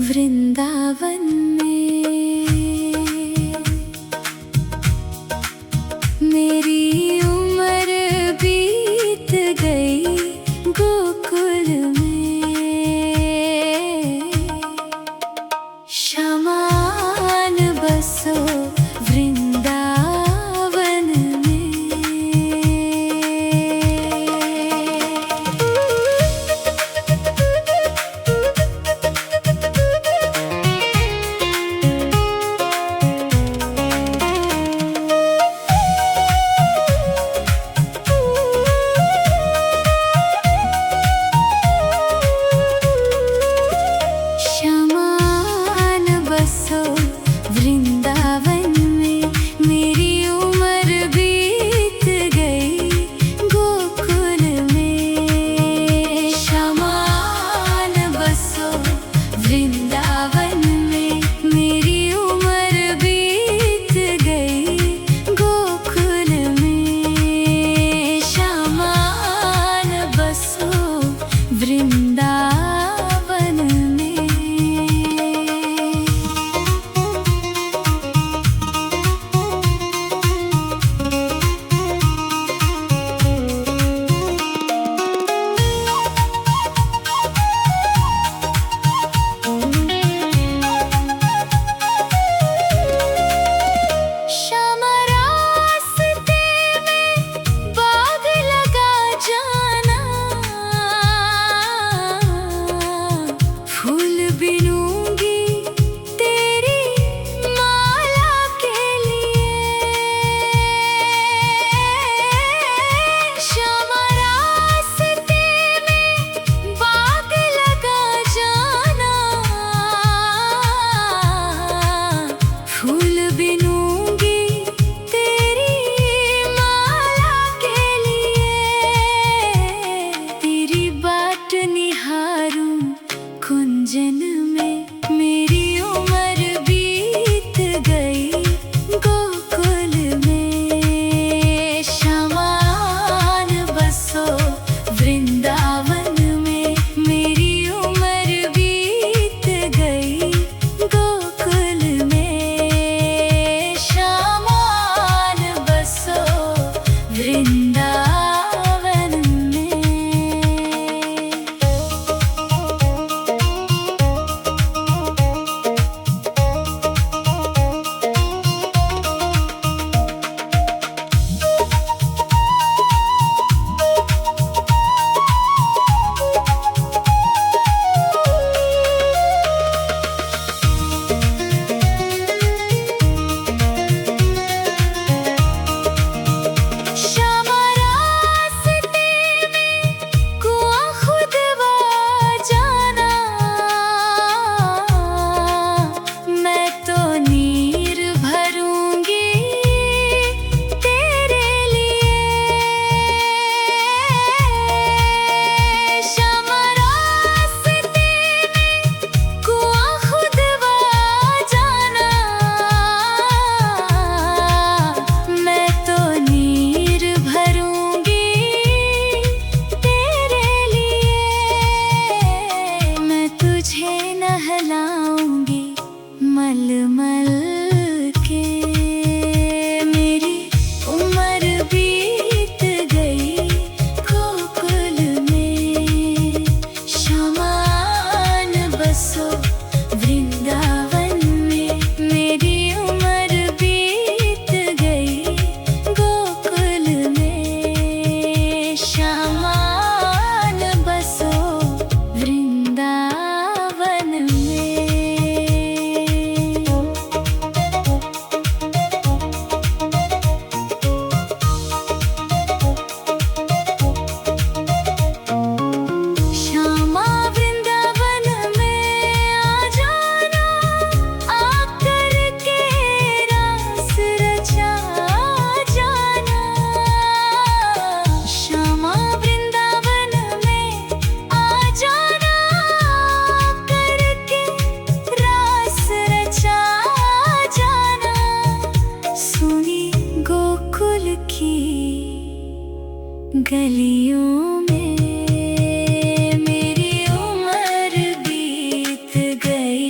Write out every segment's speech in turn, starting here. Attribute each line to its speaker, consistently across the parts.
Speaker 1: वृंदावन में मेरी उम्र बीत गई गोकुल में। शमान बसो वृंदावन में। वृंदावन में मेरी उम्र बीत गई गोकुल में। शमान बसो वृंदावन में मेरी उम्र बीत गई गोकुल में। शमान बसो वृंदावन में। कुंजन में मेरी उम्र बीत गई गोकुल में। शमान बसो वृंदावन में मेरी उम्र बीत गई गोकुल में। शमान बसो वृंदावन में। नहलाऊंगी मलमल के मेरी उम्र बीत गई गोकुल में। शमान बसो वृंदावन में मेरी उम्र बीत गई गोकुल में। शमान बसो वृंदावन गलियों में मेरी उम्र बीत गई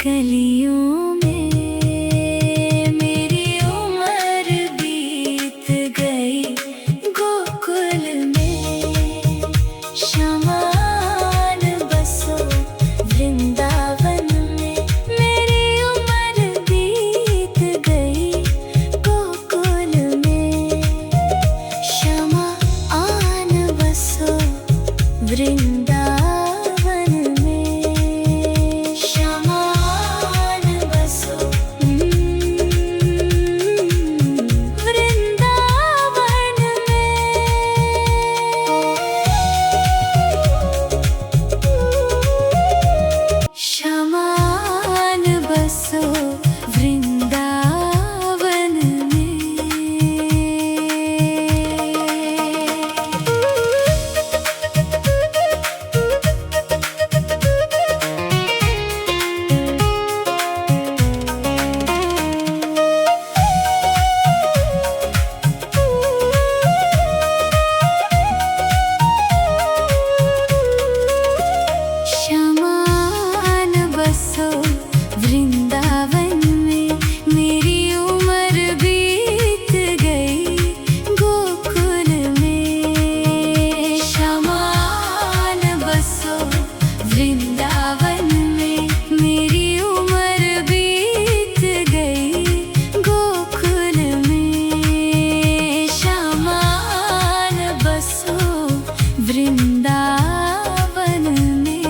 Speaker 1: गलियों में मेरी उम्र बीत गई, गोकुल में शमान बसो वृंदावन में। मेरी उम्र बीत गई, गोकुल में शमान बसो वृंदावन में। शमान बसो वृंदावन में। शमान बसो वृंदावन में। शमान बसो वृंदावन में। मेरी उम्र बीत गई, गोकुल में शमान बसो वृंदावन में। मेरी उम्र बीत गई, गोकुल में शमान बसो वृंदावन में।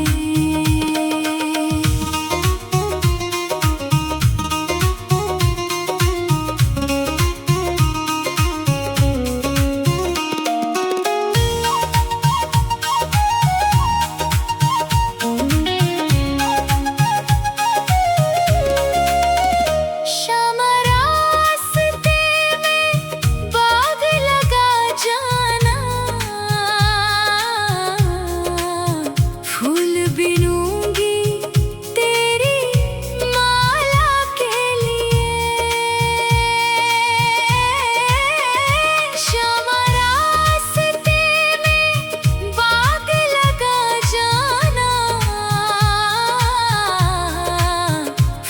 Speaker 1: श्याम रास्ते में बाग लगा जाना, फूल बिनूंगी तेरी माला के लिए। श्याम रास्ते में बाग लगा जाना,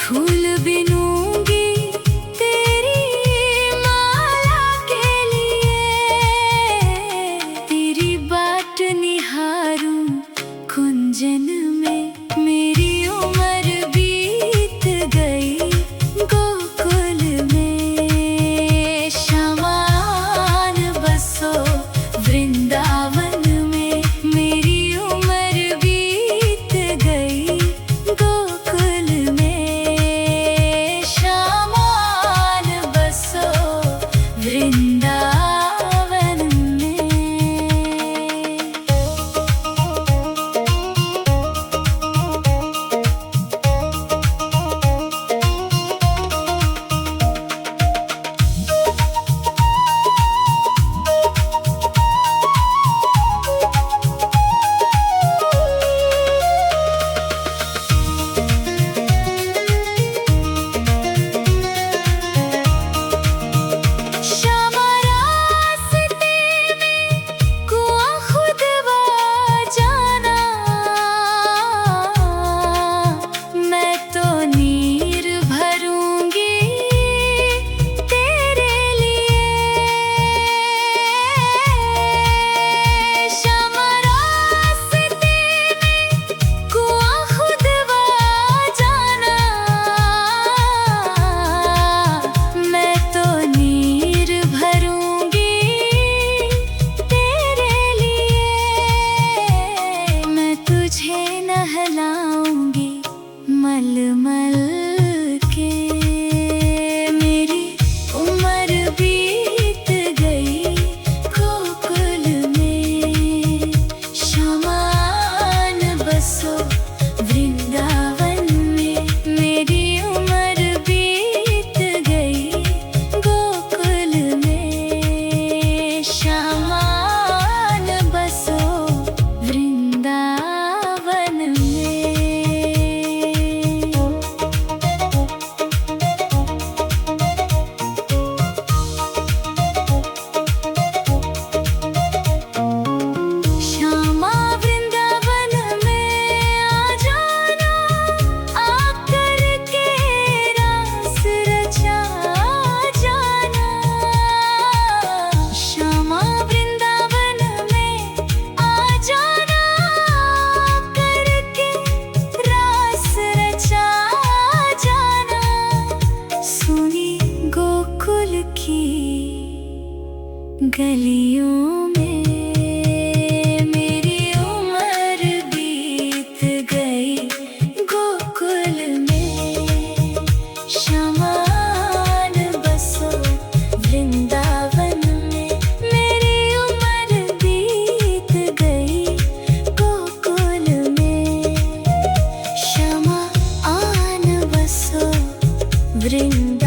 Speaker 1: फूल बिनूंगी तेरी माला के लिए। तेरी बाट निहारूं कुंजन में। मेरी उम्र बीत गई, गोकुल में शमान बसो वृंदावन में। मेरी उम्र बीत गई, गोकुल में शमान बसो वृंदावन में। श्याम रास्ते में कुआं खुदवा जाना, मैं तो नीर भरूंगी तेरे लिए। श्याम रास्ते में कुआं खुदवा जाना, मैं तो नीर भरूंगी तेरे लिए। मैं तुझे नहलाऊंगी मलमल के। मेरी उम्र बीत गई, गोकुल में शमान बसो वृंदावन में। मेरी उम्र बीत गई, गोकुल में शमान बसो वृंदावन में। श्यामा वृंदावन में। वृंदावन